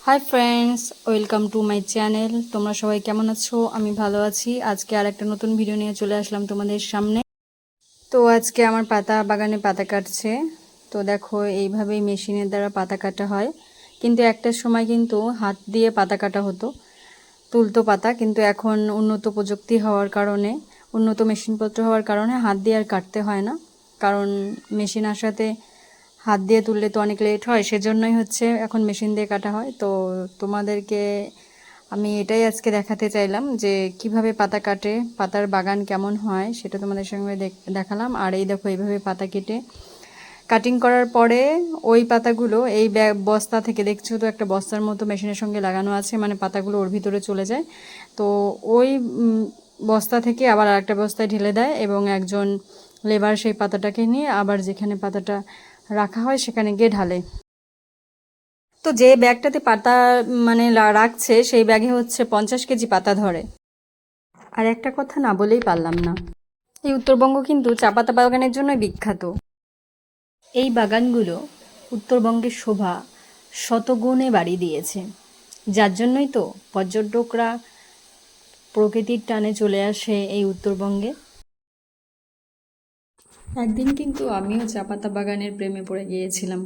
Hi friends, welcome to my channel. তোমরা সবাই কেমন আছো? আমি ভালো আছি। আজকে আর একটা নতুন ভিডিও নিয়ে চলে আসলাম তোমাদের সামনে। তো আজকে আমার পাতা বাগানে পাতা কাটছে। তো দেখো, এইভাবেই মেশিনের দ্বারা পাতা কাটা হয়, কিন্তু একটা সময় কিন্তু হাত দিয়ে পাতা কাটা হতো, তুলতো পাতা। কিন্তু এখন উন্নত প্রযুক্তি হওয়ার কারণে, উন্নত মেশিনপত্র হওয়ার কারণে হাত দিয়ে আর কাটতে হয় না। কারণ মেশিন আসাতে হাত দিয়ে তুললে তো অনেক লেট হয়, সেজন্যই হচ্ছে এখন মেশিন দিয়ে কাটা হয়। তো তোমাদেরকে আমি এটাই আজকে দেখাতে চাইলাম যে কিভাবে পাতা কাটে, পাতার বাগান কেমন হয় সেটা তোমাদের সঙ্গে দেখালাম। আর এই দেখো, এইভাবে পাতা কেটে কাটিং করার পরে ওই পাতাগুলো এই বস্তা থেকে, দেখছো তো একটা বস্তার মতো মেশিনের সঙ্গে লাগানো আছে, মানে পাতাগুলো ওর ভিতরে চলে যায়। তো ওই বস্তা থেকে আবার আরেকটা বস্তায় ঢেলে দেয় এবং একজন লেবার সেই পাতাটাকে নিয়ে আবার যেখানে পাতাটা রাখা হয় সেখানে গিয়ে ঢালে। তো যে ব্যাগটাতে পাতা মানে রাখছে সেই ব্যাগে হচ্ছে 50 কেজি পাতা ধরে। আর একটা কথা না বলেই পারলাম না, এই উত্তরবঙ্গ কিন্তু চা পাতা বাগানের জন্যই বিখ্যাত। এই বাগানগুলো উত্তরবঙ্গের শোভা শতগুণে বাড়িয়ে দিয়েছে, যার জন্যই তো পর্যটকরা প্রকৃতির টানে চলে আসে এই উত্তরবঙ্গে। একদিন কিন্তু আমিও চা পাতা বাগানের প্রেমে পড়ে গিয়েছিলাম।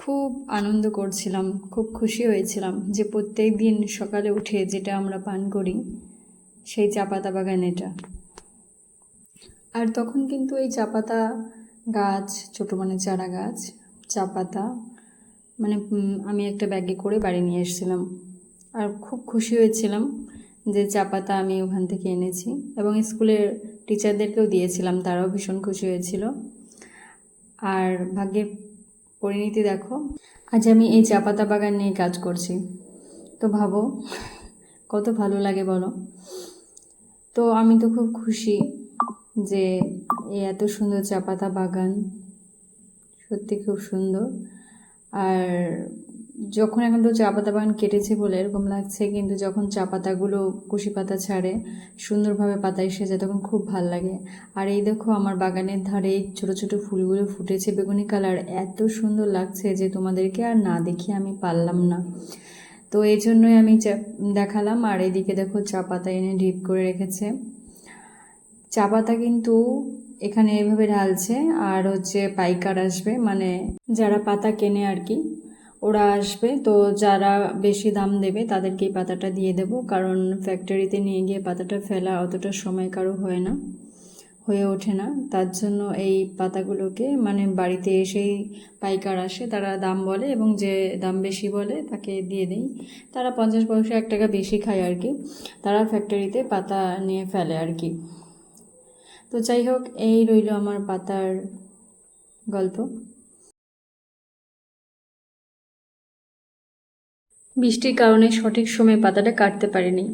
খুব আনন্দ করছিলাম, খুব খুশি হয়েছিলাম যে প্রত্যেক দিন সকালে উঠে যেটা আমরা পান করি সেই চা পাতা বাগান এটা। আর তখন কিন্তু এই চা পাতা গাছ, ছোটো মানে চারা গাছ, চা পাতা মানে আমি একটা ব্যাগে করে বাড়ি নিয়ে এসেছিলাম। আর খুব খুশি হয়েছিলাম যে চা পাতা আমি ওখান থেকে এনেছি, এবং স্কুলের টিচারদেরকেও দিয়েছিলাম, তারাও ভীষণ খুশি হয়েছিল। আর ভাগ্যের পরিণতি দেখো, আজ আমি এই চা পাতা বাগান নিয়ে কাজ করছি। তো ভাবো কত ভালো লাগে বলো। তো আমি তো খুব খুশি যে এই এত সুন্দর চা পাতা বাগান, সত্যি খুব সুন্দর। আর যখন এখন তো চা পাতা বাগান কেটেছে বলে এরকম লাগছে, কিন্তু যখন চা পাতাগুলো কুশি পাতা ছাড়ে সুন্দরভাবে পাতা এসে যায় তখন খুব ভাল লাগে। আর এই দেখো, আমার বাগানের ধারে ছোট ছোট ফুলগুলো ফুটেছে বেগুনি কালার, এত সুন্দর লাগছে যে তোমাদেরকে আর না দেখিয়ে আমি পারলাম না। তো এই জন্যই আমি দেখালাম। আর এদিকে দেখো, চা পাতা এনে ডিপ করে রেখেছে। চা পাতা কিন্তু এখানে এভাবে ঢালছে, আর হচ্ছে পাইকার আসবে, মানে যারা পাতা কেনে আর কি, ওরা আসবে। তো যারা বেশি দাম দেবে তাদেরকেই পাতাটা দিয়ে দেব, কারণ ফ্যাক্টরিতে নিয়ে গিয়ে পাতাটা ফেলা অতটা সময় কারো হয় না, হয়ে ওঠে না। তার জন্য এই পাতাগুলোকে মানে বাড়িতে এসেই পাইকার আসে, তারা দাম বলে এবং যে দাম বেশি বলে তাকে দিয়ে দেই। তারা 50 পয়সা 1 টাকা বেশি খায় আর কি, তারা ফ্যাক্টরিতে পাতা নিয়ে ফেলে আর কি। তো যাই হোক, এই রইল আমার পাতার গল্প। বৃষ্টির কারণে সঠিক সময়ে পাতাটা কাটতে পারিনি,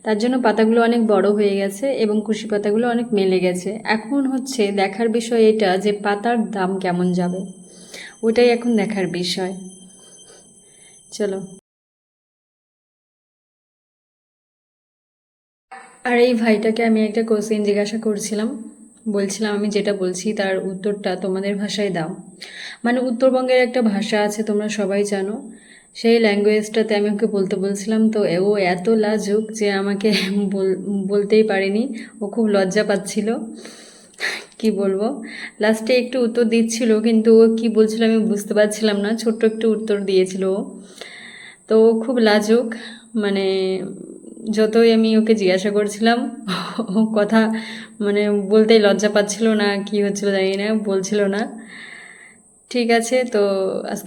তার জন্য পাতাগুলো অনেক বড় হয়ে গেছে এবং কুশি পাতাগুলো অনেক মেলে গেছে। এখন হচ্ছে দেখার বিষয় এটা যে পাতার দাম কেমন যাবে, ওটাই এখন দেখার বিষয়। চলো। আর এই ভাইটাকে আমি একটা কোশ্চেন জিজ্ঞাসা করছিলাম, বলছিলাম আমি যেটা বলছি তার উত্তরটা তোমাদের ভাষায় দাও। মানে উত্তরবঙ্গের একটা ভাষা আছে, তোমরা সবাই জানো, সেই ল্যাঙ্গুয়েজটাতে আমি ওকে বলতে বলছিলাম। তো ও এত লাজুক যে আমাকে বলতেই পারেনি, ও খুব লজ্জা পাচ্ছিল। কি বলবো, লাস্টে একটু উত্তর দিচ্ছিল, কিন্তু ও কী বলছিল আমি বুঝতে পারছিলাম না, ছোট্ট একটু উত্তর দিয়েছিল ও। তো ও খুব লাজুক, মানে যতই আমি ওকে জিজ্ঞাসা করছিলাম ও কথা মানে বলতেই লজ্জা পাচ্ছিল না, কি হচ্ছিল জানি না, বলছিল না। ঠিক আছে, তো আজকে